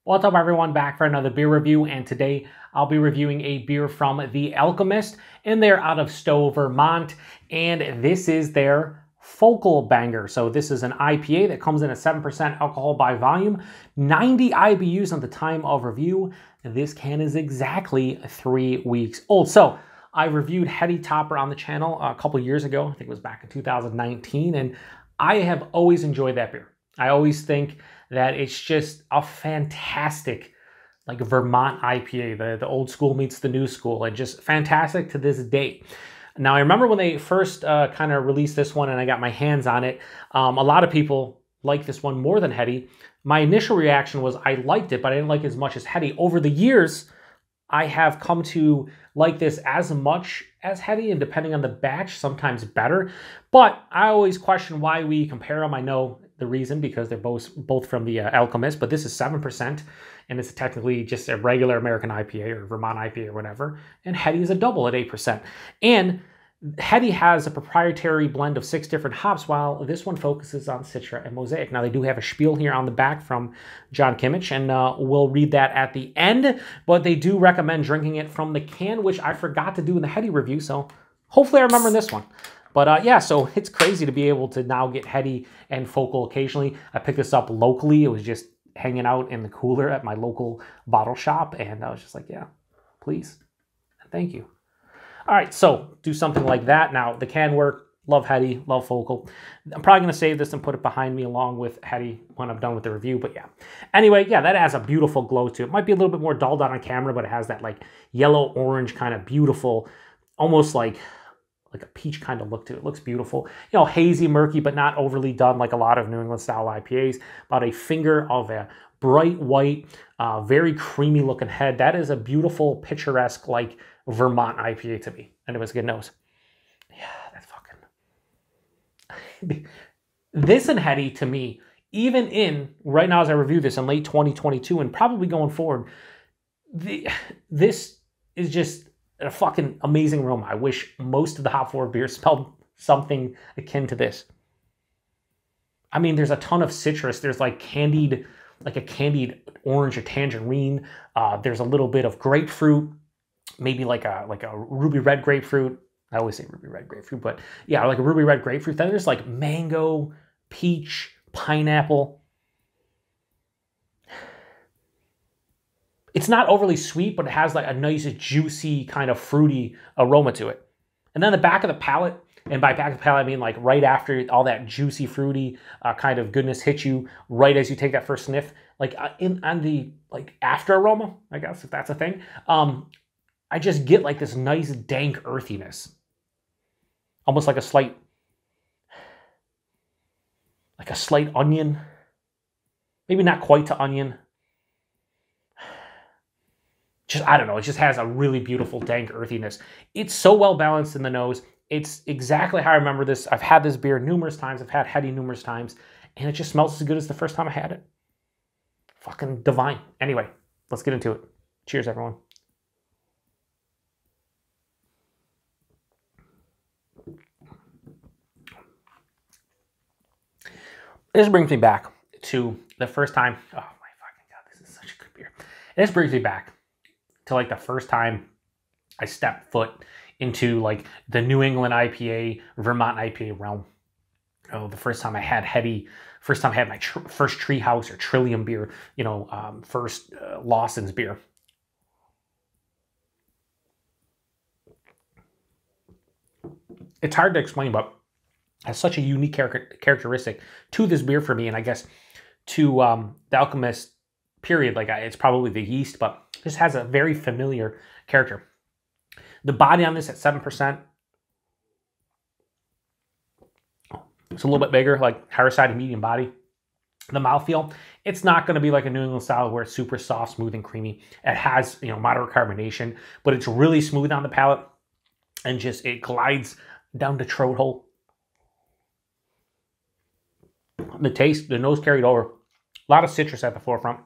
What's up everyone, back for another beer review, and today I'll be reviewing a beer from the Alchemist, and they're out of Stowe, Vermont, and this is their Focal Banger. So this is an IPA that comes in at 7% alcohol by volume, 90 IBUs at the time of review. This can is exactly 3 weeks old. So I reviewed Heady Topper on the channel a couple years ago, I think it was back in 2019, and I have always enjoyed that beer. I always think that it's just a fantastic, like, Vermont IPA. The old school meets the new school, and just fantastic to this day. Now, I remember when they first kind of released this one and I got my hands on it, a lot of people like this one more than Heady. My initial reaction was I liked it, but I didn't like it as much as Heady. Over the years, I have come to like this as much as Heady, and depending on the batch, sometimes better. But I always question why we compare them. I know the reason, because they're both from the Alchemist, but this is 7%, and it's technically just a regular American IPA or Vermont IPA or whatever, and Heady is a double at 8%. And Heady has a proprietary blend of 6 different hops, while this one focuses on Citra and Mosaic. Now, they do have a spiel here on the back from John Kimmich, and we'll read that at the end, but they do recommend drinking it from the can, which I forgot to do in the Heady review, so hopefully I remember in this one. But yeah, so it's crazy to be able to now get Heady and Focal occasionally. I picked this up locally. It was just hanging out in the cooler at my local bottle shop, and I was just like, yeah, please, thank you. All right, so do something like that. Now, the can work. Love Heady, love Focal. I'm probably going to save this and put it behind me along with Heady when I'm done with the review, but yeah. Anyway, yeah, that has a beautiful glow to it. Might be a little bit more dulled out on camera, but it has that, like, yellow-orange kind of beautiful, almost like a peach kind of look to it. It looks beautiful. You know, hazy, murky, but not overly done like a lot of New England style IPAs. About a finger of a bright white, very creamy looking head. That is a beautiful, picturesque, like, Vermont IPA to me. And it was a good nose. Yeah, that's fucking... This and Heady, to me, even in, right now as I review this in late 2022 and probably going forward, this is just a fucking amazing aroma. I wish most of the hop forward beers smelled something akin to this. I mean, there's a ton of citrus. There's like candied, like a candied orange or tangerine. There's a little bit of grapefruit, maybe like a ruby red grapefruit. I always say ruby red grapefruit, but yeah, like a ruby red grapefruit. Then there's like mango, peach, pineapple. It's not overly sweet, but it has like a nice, juicy, kind of fruity aroma to it. And then the back of the palate, and by back of the palate, I mean like right after all that juicy, fruity kind of goodness hits you, right as you take that first sniff, like on the like after aroma, I guess, if that's a thing, I just get like this nice dank earthiness. Almost like a slight onion. Maybe not quite to onion. Just, I don't know, it just has a really beautiful dank earthiness. It's so well balanced in the nose. It's exactly how I remember this. I've had this beer numerous times. I've had Heady numerous times, and it just smells as good as the first time I had it. Fucking divine. Anyway, let's get into it. Cheers, everyone. This brings me back to the first time. Oh my fucking God, this is such a good beer. This brings me back to like the first time I stepped foot into like the New England IPA, Vermont IPA realm. Oh, the first time I had Heady, first time I had my first Treehouse or Trillium beer, you know, first Lawson's beer. It's hard to explain, but it has such a unique characteristic to this beer for me, and I guess to the Alchemist period. Like, it's probably the yeast, but this has a very familiar character. The body on this at 7%. It's a little bit bigger, like higher side of medium body. The mouthfeel, it's not going to be like a New England style where it's super soft, smooth, and creamy. It has, you know, moderate carbonation, but it's really smooth on the palate, and just it glides down the throat hole. The taste, the nose carried over. A lot of citrus at the forefront.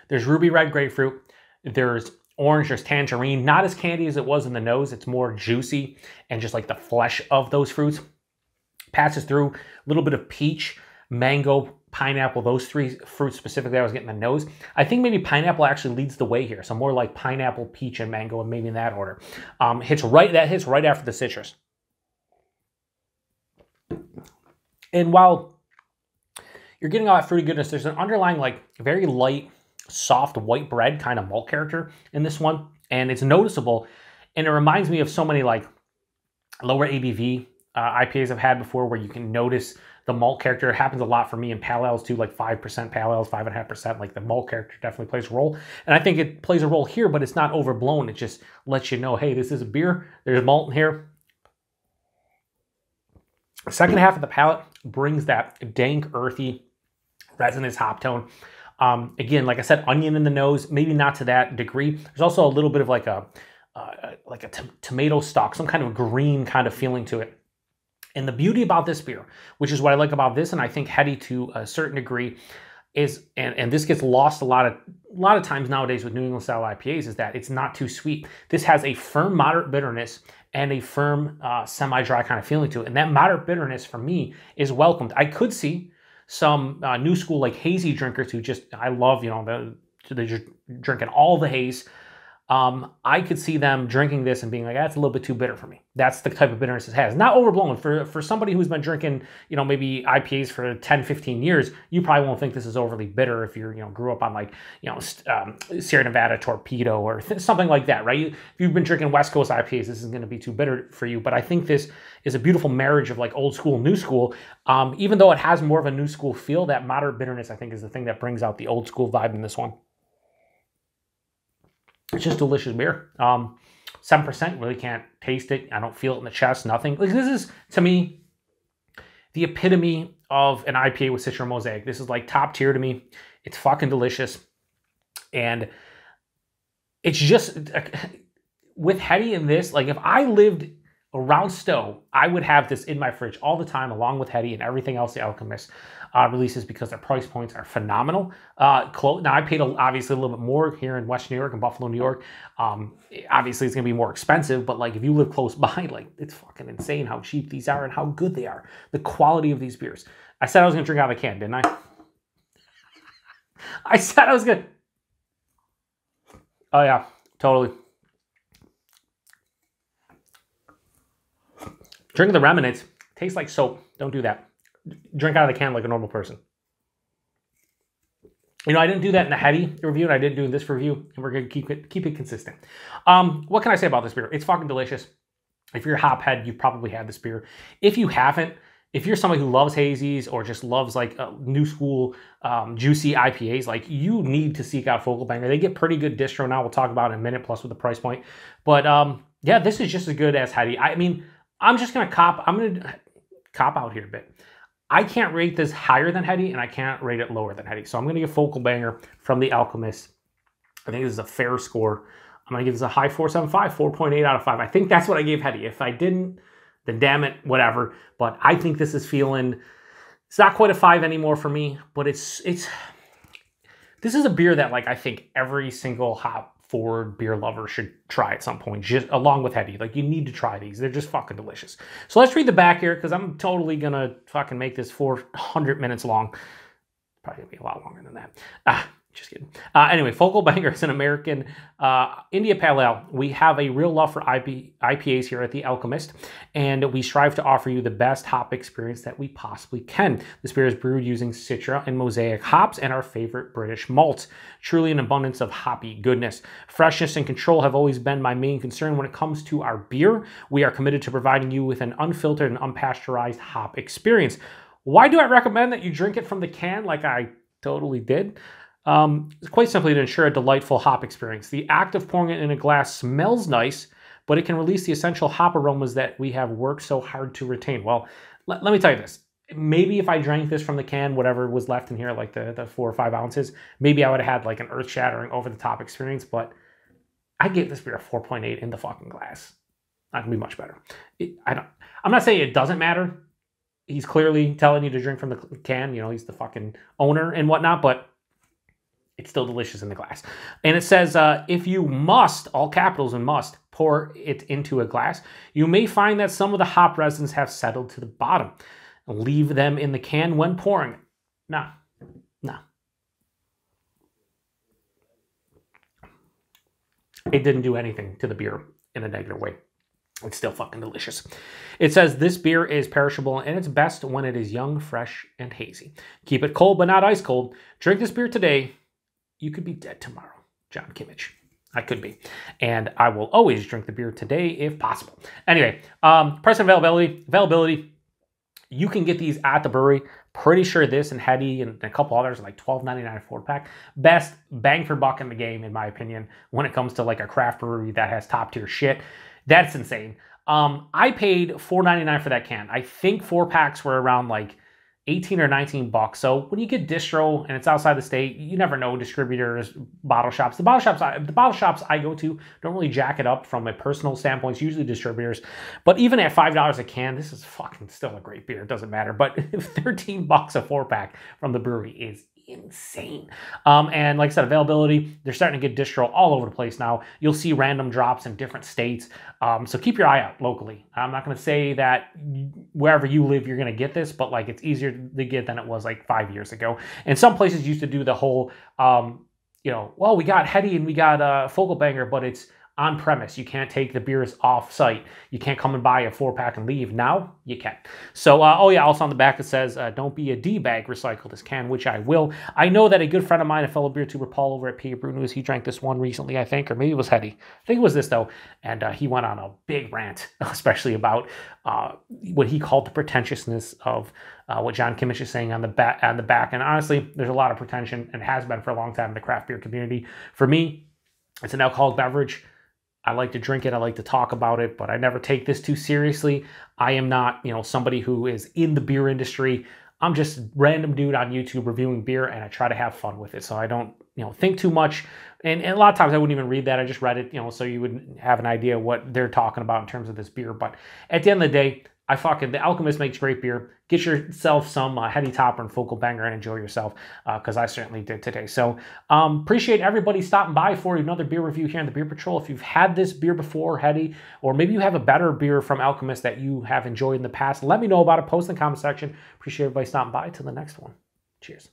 There's ruby red grapefruit. There's orange, there's tangerine. Not as candy as it was in the nose. It's more juicy and just like the flesh of those fruits. Passes through a little bit of peach, mango, pineapple, those three fruits specifically I was getting the nose. I think maybe pineapple actually leads the way here. So more like pineapple, peach, and mango, and maybe in that order. That hits right after the citrus. And while you're getting all that fruity goodness, there's an underlying like very light, soft white bread kind of malt character in this one. And it's noticeable. And it reminds me of so many like lower ABV IPAs I've had before where you can notice the malt character. It happens a lot for me in pale ales too, like 5% pale ales, 5.5%. Like the malt character definitely plays a role. And I think it plays a role here, but it's not overblown. It just lets you know, hey, this is a beer. There's malt in here. The second half of the palate brings that dank, earthy, resinous hop tone. Again, like I said, onion in the nose, maybe not to that degree. There's also a little bit of like a tomato stalk, some kind of green kind of feeling to it. And the beauty about this beer, which is what I like about this, and I think heady to a certain degree, is, and this gets lost a lot of times nowadays with New England style IPAs, is that it's not too sweet. This has a firm moderate bitterness and a firm semi-dry kind of feeling to it. And that moderate bitterness for me is welcomed. I could see some new school like hazy drinkers who just, I love, you know, they're just drinking all the haze. I could see them drinking this and being like, that's a little bit too bitter for me. That's the type of bitterness it has. Not overblown. For somebody who's been drinking, you know, maybe IPAs for 10, 15 years, you probably won't think this is overly bitter if you're, you know, grew up on like, you know, Sierra Nevada Torpedo or something like that, right? If you've been drinking West Coast IPAs, this is going to be too bitter for you. But I think this is a beautiful marriage of like old school, new school. Even though it has more of a new school feel, that moderate bitterness, I think, is the thing that brings out the old school vibe in this one. It's just delicious beer. 7%, really can't taste it. I don't feel it in the chest, nothing. Like, this is, to me, the epitome of an IPA with Citra and Mosaic. This is like top tier to me. It's fucking delicious. And it's just, with heady in this, like if I lived around Stowe, I would have this in my fridge all the time, along with heady and everything else the Alchemist releases, because their price points are phenomenal. Now, I paid obviously a little bit more here in Western New York and Buffalo, New York. Obviously, it's going to be more expensive, but like if you live close by, like it's fucking insane how cheap these are and how good they are. The quality of these beers. I said I was going to drink out of a can, didn't I? I said I was going to. Oh, yeah, totally. Drinking the remnants tastes like soap. Don't do that. Drink out of the can like a normal person. You know, I didn't do that in the heady review, and I didn't do this review, and we're going to keep it consistent. What can I say about this beer? It's fucking delicious. If you're a hophead, you've probably had this beer. If you haven't, if you're somebody who loves hazies or just loves like new school juicy IPAs, like you need to seek out Focal Banger. They get pretty good distro now. We'll talk about it in a minute, plus with the price point. But yeah, this is just as good as heady. I mean, I'm going to cop out here a bit. I can't rate this higher than heady, and I can't rate it lower than heady. So I'm going to give Focal Banger from the Alchemist. I think this is a fair score. I'm going to give this a high 4.75, 4.8 out of 5. I think that's what I gave heady. If I didn't, then damn it, whatever. But I think this is feeling, it's not quite a 5 anymore for me, but this is a beer that like I think every single hop forward beer lover should try at some point, just along with heady. Like, you need to try these. They're just fucking delicious. So let's read the back here, because I'm totally gonna fucking make this 400 minutes long. Probably gonna be a lot longer than that. Just kidding. Anyway, Focal Banger is an American India Pale Ale. We have a real love for IPAs here at The Alchemist, and we strive to offer you the best hop experience that we possibly can. This beer is brewed using Citra and Mosaic hops and our favorite British malts. Truly an abundance of hoppy goodness. Freshness and control have always been my main concern when it comes to our beer. We are committed to providing you with an unfiltered and unpasteurized hop experience. Why do I recommend that you drink it from the can like I totally did? Quite simply to ensure a delightful hop experience. The act of pouring it in a glass smells nice, but it can release the essential hop aromas that we have worked so hard to retain. Well, let me tell you this. Maybe if I drank this from the can, whatever was left in here, like the 4 or 5 ounces, maybe I would have had like an earth-shattering, over-the-top experience, but I gave this beer a 4.8 in the fucking glass. That can be much better. I'm not saying it doesn't matter. He's clearly telling you to drink from the can. You know, he's the fucking owner and whatnot, but it's still delicious in the glass. And it says, if you must, all capitals and must, pour it into a glass, you may find that some of the hop resins have settled to the bottom. Leave them in the can when pouring it. Now, No. It didn't do anything to the beer in a negative way. It's still fucking delicious. It says this beer is perishable and it's best when it is young, fresh, and hazy. Keep it cold but not ice cold. Drink this beer today. You could be dead tomorrow. John Kimmich. I could be. And I will always drink the beer today if possible. Anyway, price and availability. You can get these at the brewery. Pretty sure this and Hetty and a couple others are like $12.99 a 4-pack. Best bang for buck in the game, in my opinion, when it comes to like a craft brewery that has top tier shit. That's insane. I paid $4.99 for that can. I think 4-packs were around like 18 or 19 bucks. So when you get distro and it's outside the state, you never know distributors, bottle shops. The bottle shops I go to don't really jack it up from a personal standpoint. It's usually distributors. But even at $5 a can, this is fucking still a great beer. It doesn't matter. But 13 bucks a 4-pack from the brewery is insane. And like I said, availability, they're starting to get distro all over the place now. You'll see random drops in different states. So keep your eye out locally. I'm not going to say that wherever you live, you're going to get this, but like it's easier to get than it was like 5 years ago. And some places used to do the whole, well, we got Hetty and we got Focal Banger, but it's on premise. You can't take the beers off site. You can't come and buy a 4-pack and leave. Now you can. So, also on the back it says, don't be a D-bag, recycle this can, which I will. I know that a good friend of mine, a fellow beer tuber, Paul over at PA Brew News, he drank this one recently, I think, or maybe it was Hetty. I think it was this though. And he went on a big rant, especially about what he called the pretentiousness of what John Kimmich is saying on the back. And honestly, there's a lot of pretension and has been for a long time in the craft beer community. For me, it's an alcoholic beverage. I like to drink it. I like to talk about it, but I never take this too seriously. I am not, somebody who is in the beer industry. I'm just a random dude on YouTube reviewing beer, and I try to have fun with it. So I don't, think too much. And a lot of times I wouldn't even read that. I just read it, so you would have an idea what they're talking about in terms of this beer. But at the end of the day, the Alchemist makes great beer. Get yourself some Hetty Topper and Focal Banger and enjoy yourself, because I certainly did today. So appreciate everybody stopping by for another beer review here on the Beer Patrol. If you've had this beer before, Hetty, or maybe you have a better beer from Alchemist that you have enjoyed in the past, let me know about it. Post in the comment section. Appreciate everybody stopping by. Till the next one. Cheers.